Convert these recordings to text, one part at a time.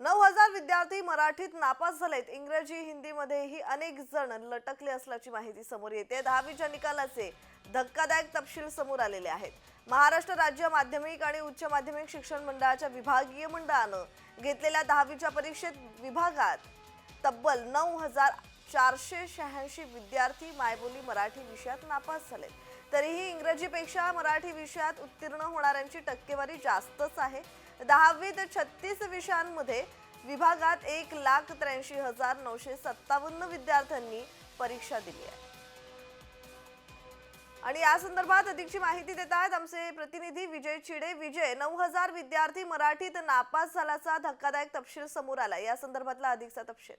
9,000 विद्यार्थी मराठीत नापास झालेत। इंग्रजी हिंदीमध्येही अनेक जण लटकले असल्याची माहिती समोर येते। 10वीच्या निकालाचे धक्कादायक तपशील समोर आलेले आहेत। महाराष्ट्र राज्य माध्यमिक आणि उच्च माध्यमिक शिक्षण मंडळाच्या विभागीय मंडळानं घेतलेल्या 10वीच्या परीक्षेत विभागात तब्बल 9,486 विद्यार्थी मायबोली मराठी विषयात नापास झालेत। तरीही इंग्रजीपेक्षा मराठी विषयात उत्तीर्ण होणाऱ्यांची टक्केवारी जास्तच आहे। 10वीत 36 विषयांमध्ये विभागात 1,83,957 विद्यार्थ्यांनी परीक्षा दिली आहे। आणि या संदर्भात अधिकची माहिती देत आहेत आमचे प्रतिनिधी विजय चिडे। विजय, 9,000 विद्यार्थी मराठीत नापास झाल्याचा धक्कादायक तपशील समोर आला, या संदर्भातला अधिकचा तपशील।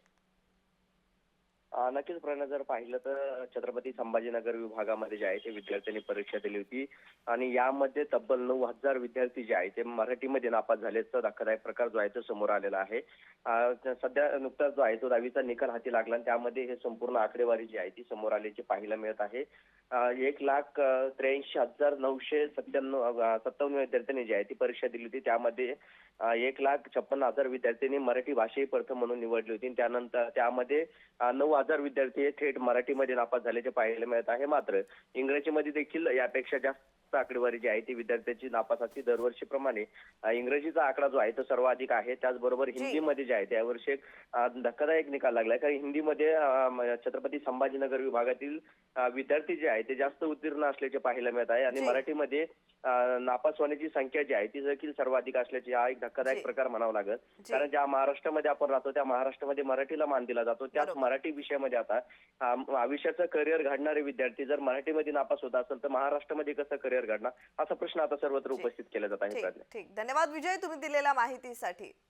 नक्कीच प्रणय, जर पाहिलं तर छत्रपती संभाजीनगर विभागामध्ये जे आहे ते विद्यार्थ्यांनी परीक्षा दिली होती आणि यामध्ये तब्बल 9,000 विद्यार्थी जे आहे ते मराठीमध्ये नापास झाल्याचा धक्कादायक प्रकार जो आहे तो समोर आलेला आहे। सध्या नुकताच जो आहे तो 10वीचा निकाल हाती लागला आणि त्यामध्ये हे संपूर्ण आकडेवारी जी आहे ती समोर आल्याची पाहायला मिळत आहे। 1,83,957 विद्यार्थ्यांनी जी आहे ती परीक्षा दिली होती। त्यामध्ये 1,56,000 विद्यार्थ्यांनी मराठी भाषा ही प्रथम म्हणून निवडली होती। त्यानंतर त्यामध्ये 9,000 विद्यार्थी थेट मराठीमध्ये नापास झाल्याचे पाहायला मिळत आहे। मात्र इंग्रजीमध्ये देखील यापेक्षा जास्त आकडेवारी जी आहे ती विद्यार्थ्यांची नापासाची दरवर्षीप्रमाणे इंग्रजीचा आकडा जो आहे तो सर्वाधिक आहे। त्याचबरोबर हिंदीमध्ये जे आहे त्यावर्षी एक धक्कादायक निकाल लागलाय, कारण हिंदीमध्ये छत्रपती संभाजीनगर विभागातील विद्यार्थी जे आहे ते जास्त उत्तीर्ण असल्याचे पाहायला मिळत आहे आणि मराठीमध्ये नापास होण्याची संख्या जी आहे ती देखील सर्वाधिक असल्याची हा एक धक्कादायक प्रकार म्हणावा लागेल। कारण ज्या महाराष्ट्रामध्ये आपण राहतो त्या महाराष्ट्रामध्ये मराठीला मान दिला जातो, त्याच मराठी विषयामध्ये आता आयुष्याचं करिअर घडणारे विद्यार्थी जर मराठीमध्ये नापास होत असेल तर महाराष्ट्रामध्ये कसं करिअर घडणार, असा प्रश्न आता सर्वत्र उपस्थित केला जात आहे। ठीक, धन्यवाद विजय, तुम्ही दिलेल्या माहितीसाठी।